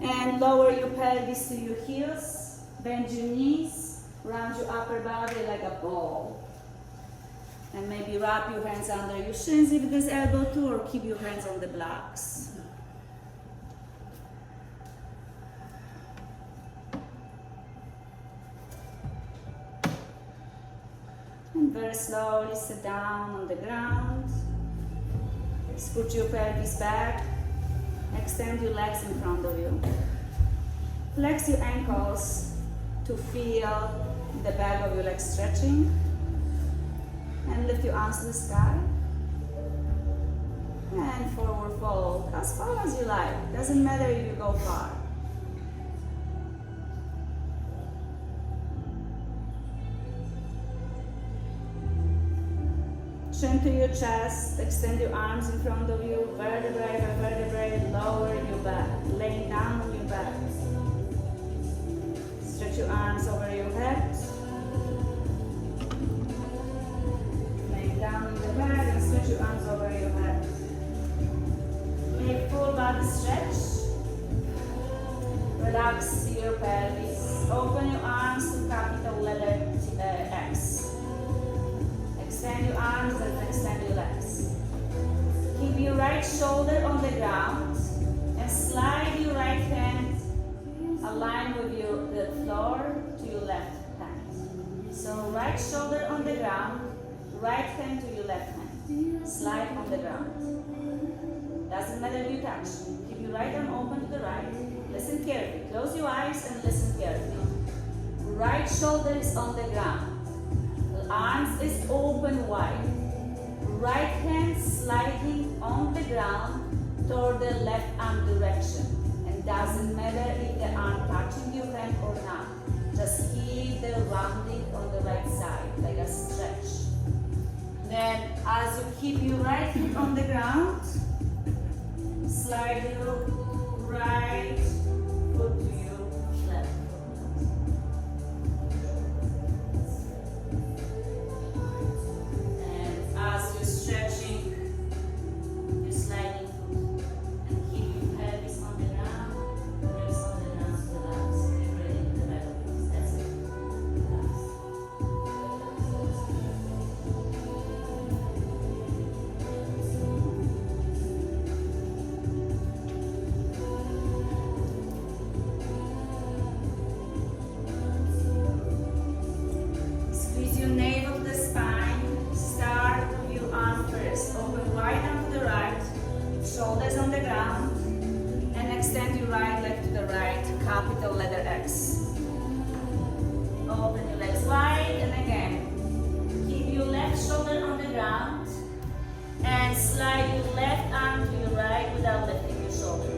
and lower your pelvis to your heels. Bend your knees, round your upper body like a ball. And maybe wrap your hands under your shins if it is elbow to, or keep your hands on the blocks. And very slowly sit down on the ground. Scoot your pelvis back. Extend your legs in front of you. Flex your ankles to feel the back of your legs stretching. And lift your arms to the sky. And forward fold as far as you like. Doesn't matter if you go far. Chin to your chest, extend your arms in front of you, vertebrae by vertebrae, lower your back, laying down on your back. Stretch your arms over your head. Lay down on the bed and stretch your arms over your head. Make full body stretch. Relax your pelvis. Open your arms to capital letter X. Extend your arms and extend your legs. Keep your right shoulder on the ground and slide your right hand aligned with the floor to your left hand. So right shoulder on the ground, right hand to your left hand. Slide on the ground. Doesn't matter if you touch. Keep your right arm open to the right. Listen carefully. Close your eyes and listen carefully. Right shoulder is on the ground. Arms is open wide. Right hand sliding on the ground toward the left arm direction. And doesn't matter if the arm touching your hand or not. Just keep the rounding on the right side, like a stretch. Then as you keep your right foot on the ground, slide your right foot to your left foot. And as you're stretching, you're sliding foot and keep your pelvis on the ground, ribs on the ground, relax, and breathe in the back of your That's it. Relax. Squeeze your navel to the spine. Start with your arm first. Open wide arm to the right, shoulders on the ground, and extend your right leg to the right, capital letter X. Open your legs wide, and again, keep your left shoulder on the ground, and slide your left arm to your right without lifting your shoulder.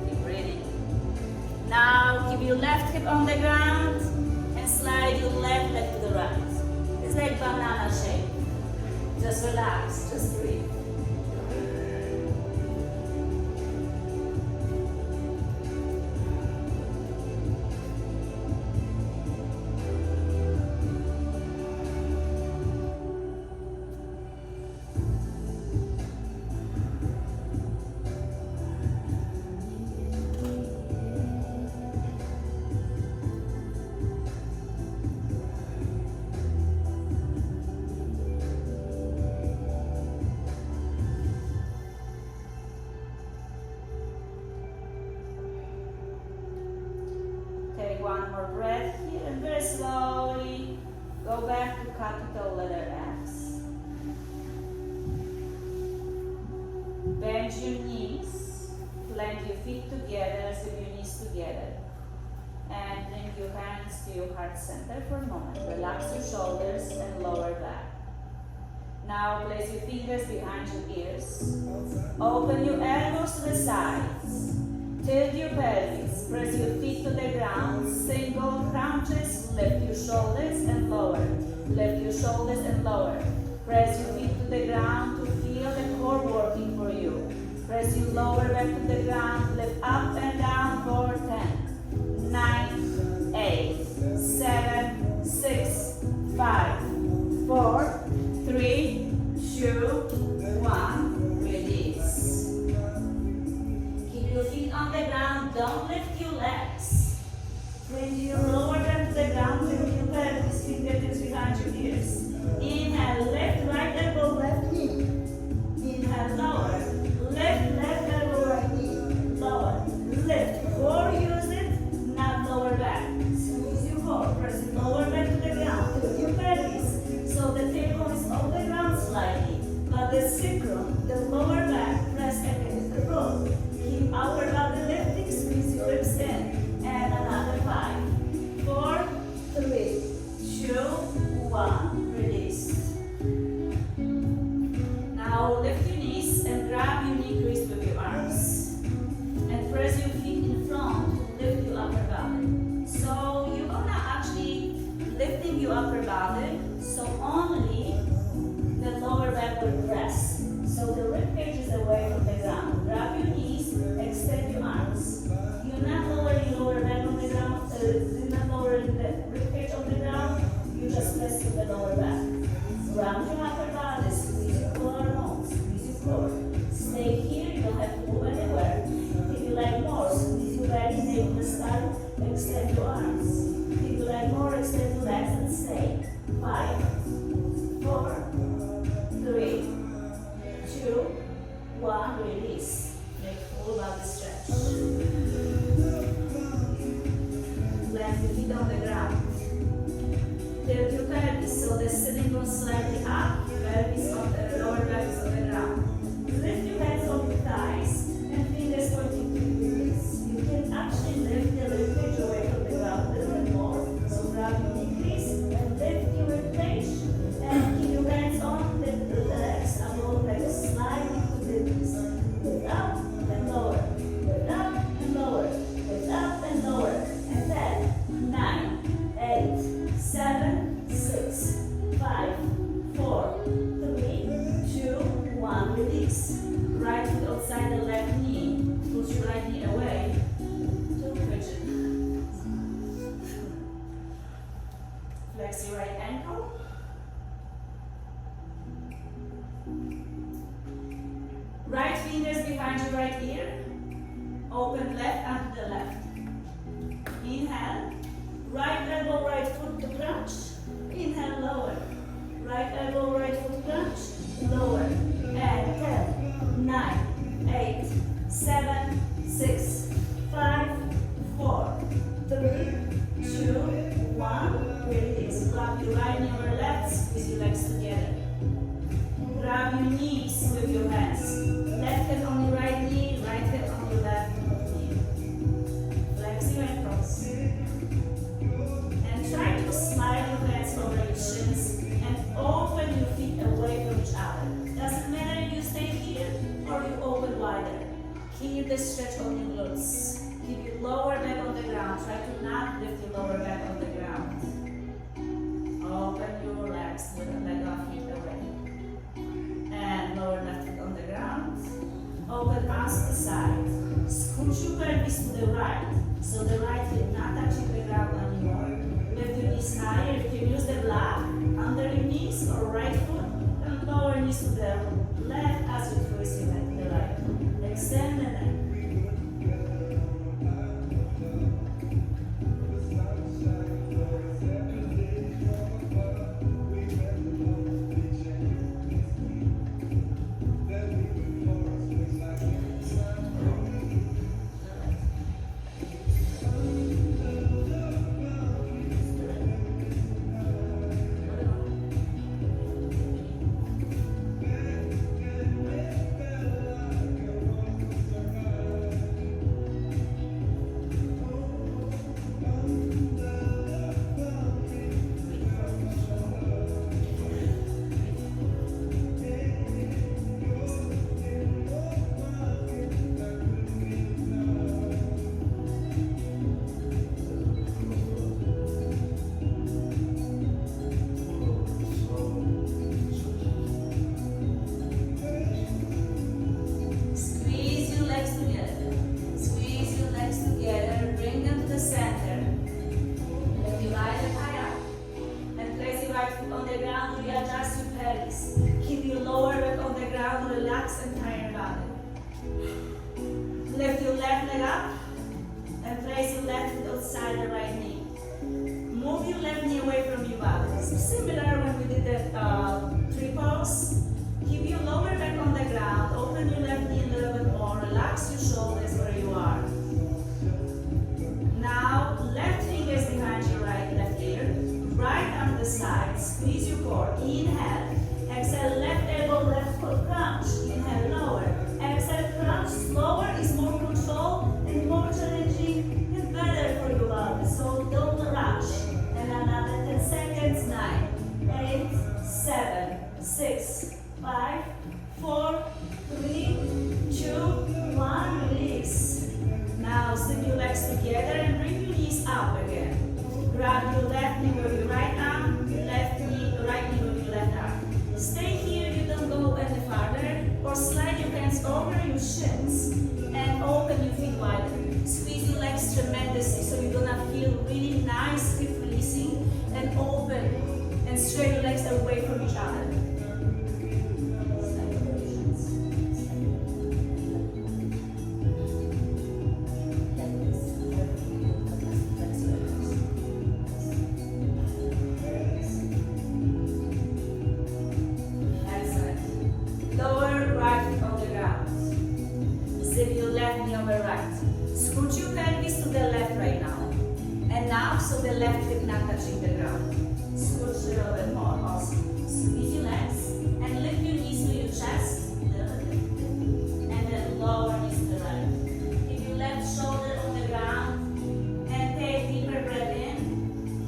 Keep breathing. Now keep your left hip on the ground and slide your left leg to the right. It's like banana shape. Just relax, just breathe. Take one more breath here and very slowly go back to capital letter X. Bend your knees, plant your feet together, so your knees together. And bring your hands to your heart center for a moment. Relax your shoulders and lower back. Now place your fingers behind your ears. Open your elbows to the sides. Tilt your pelvis, press your feet to the ground, single crunches, lift your shoulders and lower. Lift your shoulders and lower. Press your feet to the ground to feel the core working for you. Press your lower back to the ground, lift up and down for 10, 9, 8, 7, 6, 5, 4, 3, 2, 1, release. Your feet on the ground, don't lift your legs. Bring your lower back to the ground, lift your pelvis, fingertips behind your ears. Inhale, lift, right elbow, left knee. Inhale, lower. Lift, left elbow, right knee. Lower. Lift. Core, use it, not lower back. Squeeze your core, press your lower back to the ground, lift your pelvis. So the tailbone is off the ground slightly, but the sacrum, the lower back, press against the rope. Keep our body lifting, squeeze your hips in. And another 5, 4, 3, 2, 1. Release. start, extend your arms. If you like more, extend your legs and stay. 5, 4, 3, 2, 1, release. Make full body stretch. Plant your feet on the ground. Tilt your pelvis so the sitting goes slightly up, pelvis on the lower back is on the ground. Lift your hands on your thighs and fingers pointing to your wrists. You can actually lift the ribcage away from the ground a little bit more. So grab your knees and lift your ribcage and keep your hands on the legs above, like sliding to the knees. Lift up and lower, lift up and lower, lift up and lower. And 10, 9, 8, 7, 6, 5, 4, 3, 2, 1. Release. Right foot outside the left knee. Push your right knee away. To pigeon. Flex your right ankle. Right fingers behind your right ear. Open left arm to the left. Inhale. Right elbow, right foot to crunch. Inhale, lower. Right elbow, right foot crunch. Lower. And 10, 9, 8, 7, 6, 5, 4, 3, 2, 1. Release. Grab your right knee over left. Squeeze your legs together. Grab your knees with your hands. Left hand on your right knee, right hand on your left knee. Flex your ankles. And try to slide your hands over your shins and open your feet away from each other. Doesn't matter if you stay here or you open wider. Keep the stretch on your glutes. Keep your lower back on the ground. Try to not lift your lower back on the ground. Open your legs with the leg off, feet away. And lower left foot on the ground. Open arms to the side. Scooch your pelvis to the right. So the right foot not touching the ground anymore. Lift your knees higher. You can use the block under your knees or right foot. And lower knees to the left as you twist your neck to the right. Extend the neck. Lift your left leg up and place your left foot outside the right knee. Move your left knee away from your body. So similar when we did the tree pose. Keep your lower back on the ground. Open your left knee a little bit more. Relax your shoulders where you are. Now, left fingers behind your left ear. Right arm to the side. Squeeze your core. Inhale. Exhale, left elbow, left foot crunch. Inhale, lower. Exhale, crunch. Slower is more control and more challenging and better for your body. So don't rush. And another 10 seconds. 9, 8, 7, 6, 5, 4, 3, 2, 1. Release. Now slip your legs together and bring your knees up again. Grab your left knee with your right arm, right knee with your left arm. Stay here, you don't go any farther, or slide your hands over your shins and open your feet wider. Squeeze your legs tremendously so you're gonna feel really nice hip releasing and open and straight your legs away from each other. the left hip not touching the ground. Scooch a little bit more. Awesome. Squeeze your legs and lift your knees to your chest. And then lower knees to the right. Keep your left shoulder on the ground and take deeper breath in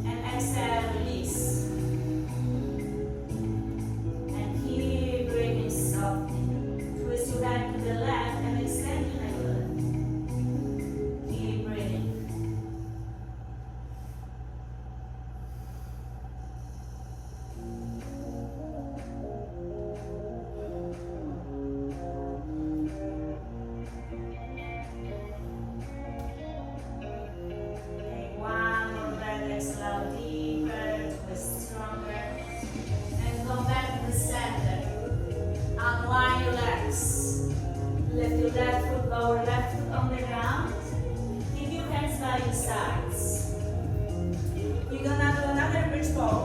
and exhale, release. And keep breathing softly. Twist your back to the left and extend your neck a little. Keep breathing.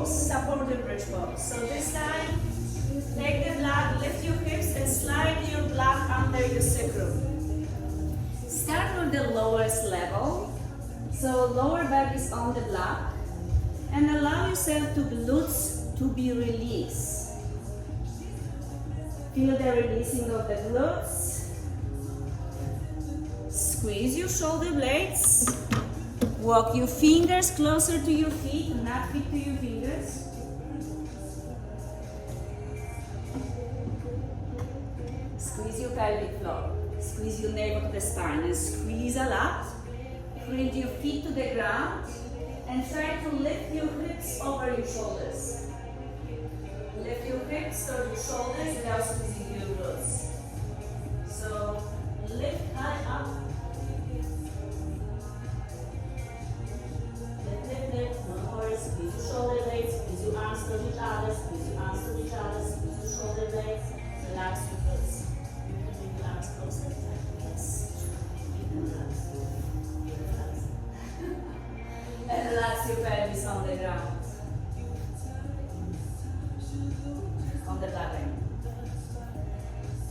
Supported bridge pose. So this time, take the block, lift your hips and slide your block under your sacrum. Start with the lowest level. So lower back is on the block. And allow yourself to glutes to be released. Feel the releasing of the glutes. Squeeze your shoulder blades. Walk your fingers closer to your feet, not feet to your fingers. Squeeze your pelvic floor. Squeeze your navel to the spine and squeeze a lot. Bring your feet to the ground and try to lift your hips over your shoulders. Lift your hips toward your shoulders without squeezing your glutes. So lift high up. Squeeze your shoulder blades, squeeze your arms to each other, squeeze your arms to each other, squeeze your shoulder blades, relax your glutes. You can bring your arms closer. Yes. You can relax. Relax. And relax your pelvis on the ground. On the flat line.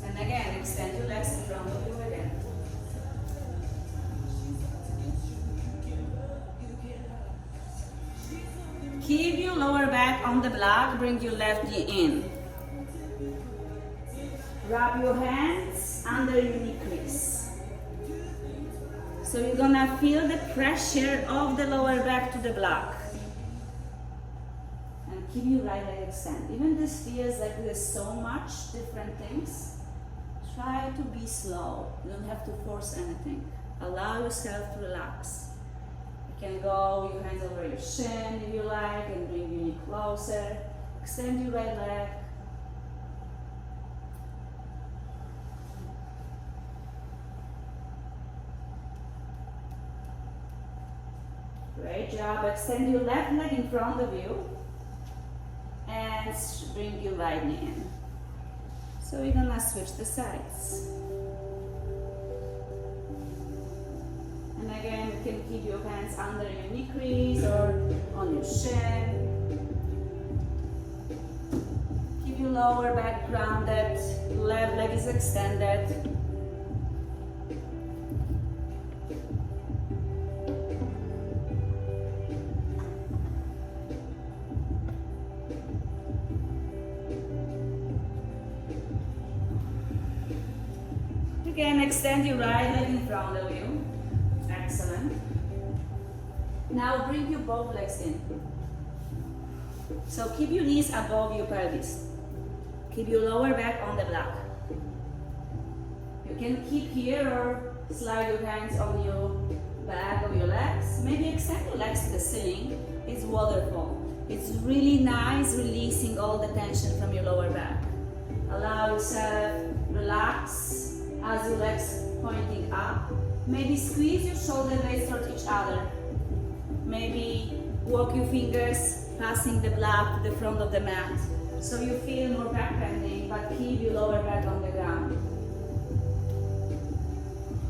And again, extend your legs in front of you again. Keep your lower back on the block, bring your left knee in. Wrap your hands under your knee crease. So you're gonna feel the pressure of the lower back to the block. And keep your right leg extended. Even this feels like there's so much different things. Try to be slow. You don't have to force anything. Allow yourself to relax. You can go your hands over your shin if you like and bring your knee closer. Extend your right leg. Great job. Extend your left leg in front of you and bring your right knee in. So we're gonna switch the sides. And again, you can keep your hands under your knee crease or on your shin. Keep your lower back grounded, left leg is extended. Again, extend your right leg in front of you. Excellent. Now bring your both legs in. So keep your knees above your pelvis. Keep your lower back on the block. You can keep here or slide your hands on your back of your legs. Maybe extend your legs to the ceiling. It's waterfall. It's really nice releasing all the tension from your lower back. Allow yourself relax as your legs pointing up. Maybe squeeze your shoulder blades toward each other. Maybe walk your fingers passing the block to the front of the mat. So you feel more back bending, but keep your lower back on the ground.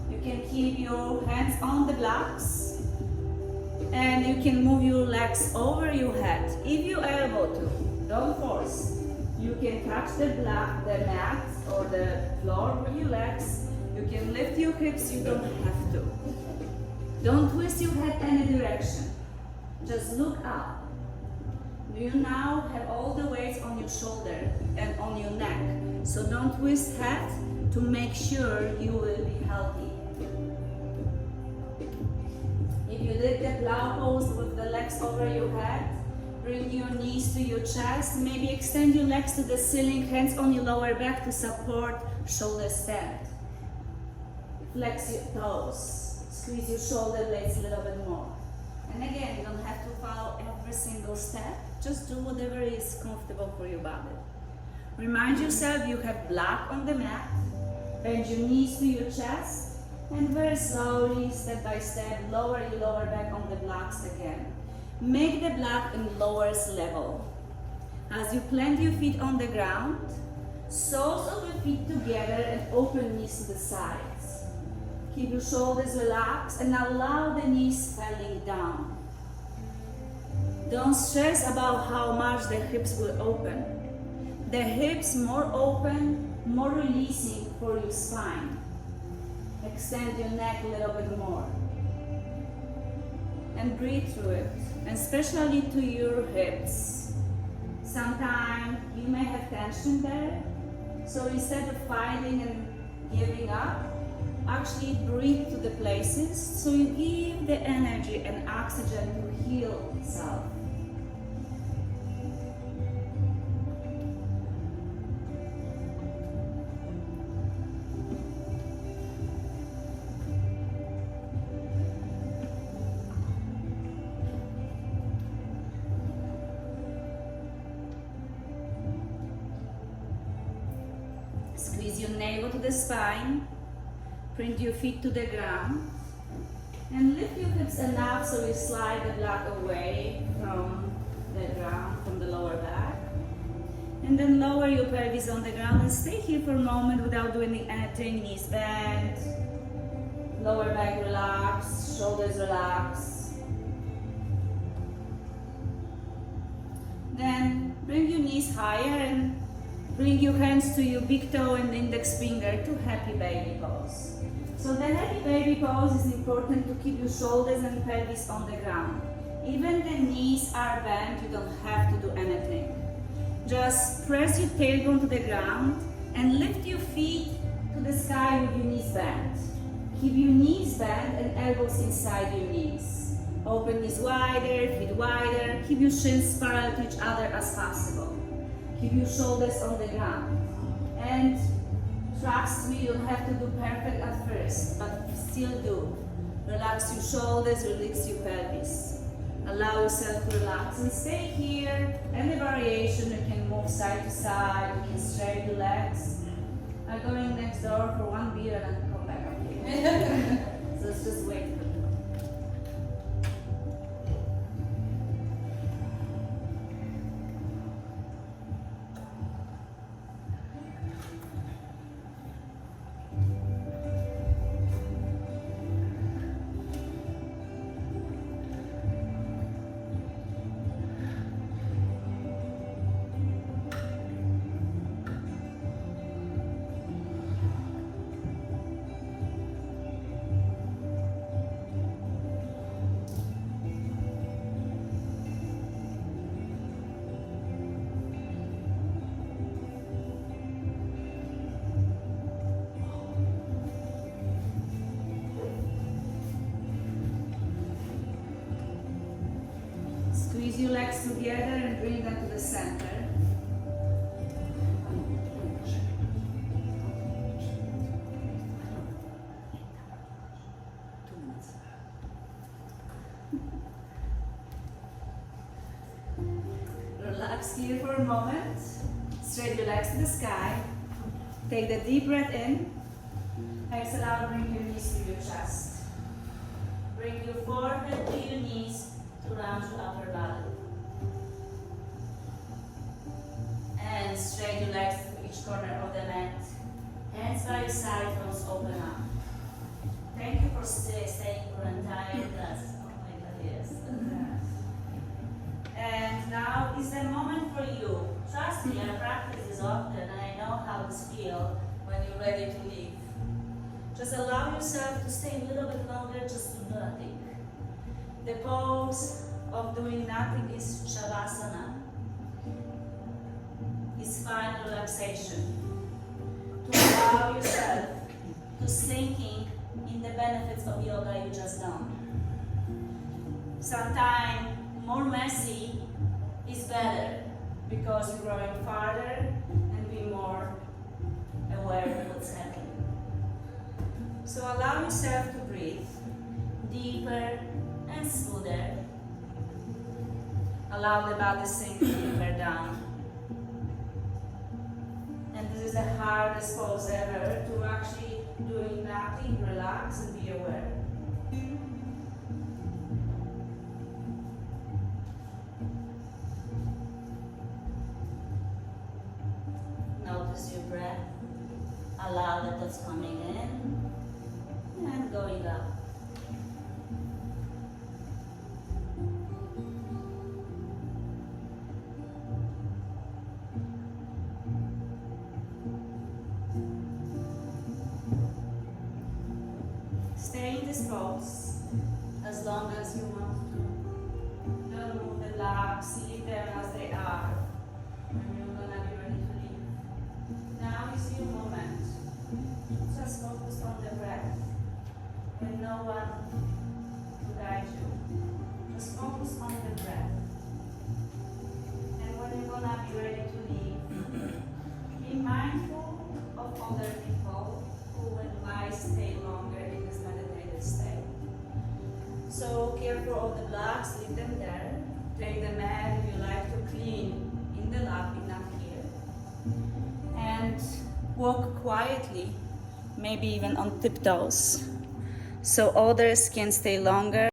You can keep your hands on the blocks and you can move your legs over your head if you're able to. Don't force. You can touch the block, the mat or the floor with your legs. You can lift your hips, you don't have to. Don't twist your head any direction. Just look up. You now have all the weights on your shoulder and on your neck. So don't twist head to make sure you will be healthy. If you did the plow pose with the legs over your head, bring your knees to your chest. Maybe extend your legs to the ceiling, hands on your lower back to support shoulder stand. Flex your toes. Squeeze your shoulder blades a little bit more. And again, you don't have to follow every single step. Just do whatever is comfortable for your body. Remind yourself you have block on the mat. Bend your knees to your chest. And very slowly, step by step, lower your lower back on the blocks again. Make the block in lowest level. As you plant your feet on the ground, soles of your feet together and open knees to the sides. Keep your shoulders relaxed and allow the knees falling down. Don't stress about how much the hips will open. The hips more open, more releasing for your spine. Extend your neck a little bit more. And breathe through it, and especially to your hips. Sometimes you may have tension there, so instead of fighting and giving up, actually breathe to the places so you give the energy and oxygen to heal itself. Squeeze your navel to the spine, print your feet to the ground, and lift your hips enough so you slide the block away from the ground, from the lower back. And then lower your pelvis on the ground and stay here for a moment without doing anything. Knees bent, lower back relaxed, shoulders relaxed. Then bring your knees higher and bring your hands to your big toe and index finger to happy baby pose. So the happy baby pose is important to keep your shoulders and pelvis on the ground. Even the knees are bent, you don't have to do anything. Just press your tailbone to the ground and lift your feet to the sky with your knees bent. Keep your knees bent and elbows inside your knees. Open knees wider, feet wider. Keep your shins parallel to each other as possible. Keep your shoulders on the ground. And trust me, you don't have to do perfect at first, but still do. Relax your shoulders, release your pelvis. Allow yourself to relax and stay here. Any variation, you can move side to side, you can straighten your legs. I'm going next door for one beer and then come back up here. So let's just wait. Squeeze your legs together and bring them to the center. Relax here for a moment. Straight your legs to the sky. Take the deep breath in. Exhale out, bring your knees to your chest. Bring your forehead to your knees to round your upper body. And straighten your legs to each corner of the mat. Hands by your side, toes open up. Thank you for staying for an entire class. Oh my God, yes. And now is the moment for you. Trust me, I practice this often and I know how this feels when you're ready to leave. Just allow yourself to stay a little bit longer, just do nothing. The pose of doing nothing is shavasana. It's fine relaxation. To allow yourself to sinking in the benefits of yoga you just done. Sometimes more messy is better because you're growing farther and be more aware of what's happening. So allow yourself to breathe deeper and smoother. Allow the body to sink deeper down. And this is the hardest pose ever, to actually doing nothing, relax and be aware. Notice your breath. Allow the thoughts coming in and going up. Stay in this pose as long as you want to. Don't move the blocks, leave them as they are. And you're gonna be ready to leave. Now is your moment. Just focus on the breath and no one to guide you. Just focus on the breath. And when you're gonna be ready to leave, be mindful of other people who might stay longer in this meditative state. So care for all the blocks, leave them there. Take the mat if you like to clean in the lap, enough here. And walk quietly, maybe even on tiptoes, so others can stay longer.